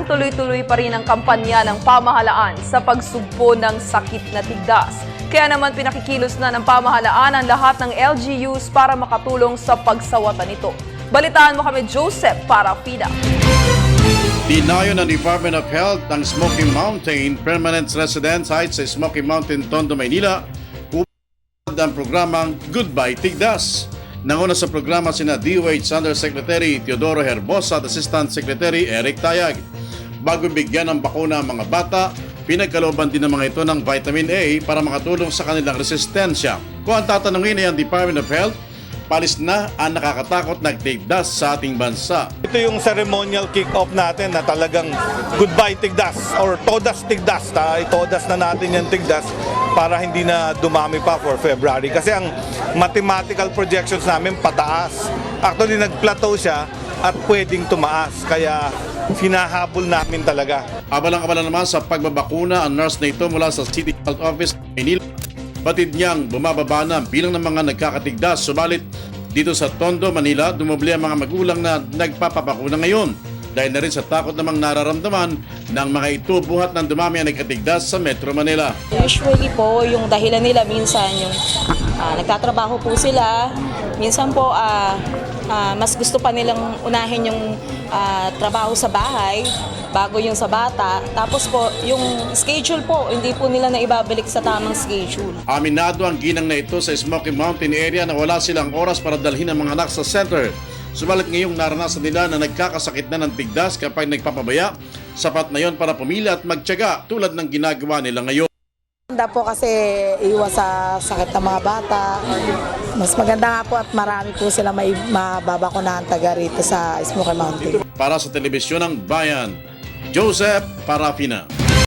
Tuloy-tuloy pa rin ang kampanya ng pamahalaan sa pagsugpo ng sakit na tigdas. Kaya naman pinakikilos na ng pamahalaan ang lahat ng LGUs para makatulong sa pagsawatan nito. Balitaan mo kami, Joseph, para PIDA. Dinayo ng Department of Health ang Smoky Mountain Permanent Residence Site sa Smoky Mountain, Tondo, Maynila upang ang programang Goodbye Tigdas. Nanguna sa programa sina DOH Undersecretary Teodoro Herbosa at Assistant Secretary Eric Tayag. Bago bigyan ng bakuna ang mga bata, pinagkalooban din ng mga ito ng vitamin A para makatulong sa kanilang resistensya. Kung ang tatanungin ay ang Department of Health, palis na ang nakakatakot na tigdas sa ating bansa. Ito yung ceremonial kick-off natin na talagang goodbye tigdas or todas tigdas. Itodas na natin yung tigdas para hindi na dumami pa for February. Kasi ang mathematical projections namin pataas. Actually nag-plateau siya at pwedeng tumaas. Kaya hinahabol namin talaga. Abalang-abala naman sa pagbabakuna ang nurse na ito mula sa City Health Office ng Manila. Batid niyang bumababa na bilang ng mga nagkakatigdas. Subalit dito sa Tondo, Manila, dumoble ang mga magulang na nagpapabakuna ngayon. Dahil na rin sa takot namang nararamdaman ng mga ito buhat ng dumami ang nagkatigdas sa Metro Manila. Usually po, yung dahilan nila minsan yung nagtatrabaho po sila. Minsan po mas gusto pa nilang unahin yung trabaho sa bahay bago yung sa bata. Tapos po, yung schedule po, hindi po nila na ibabalik sa tamang schedule. Aminado ang ginang na ito sa Smoky Mountain area na wala silang oras para dalhin ang mga anak sa center. Subalit ngayong naranasan nila na nagkakasakit na ng tigdas kapag nagpapabaya, sapat na yon para pumila at magtiyaga tulad ng ginagawa nila ngayon. Maganda po kasi iwas sa sakit ng mga bata. Mas maganda nga po at marami po sila mababakunahan taga rito sa Smoky Mountain. Para sa Telebisyon ng Bayan, Joseph Parafina.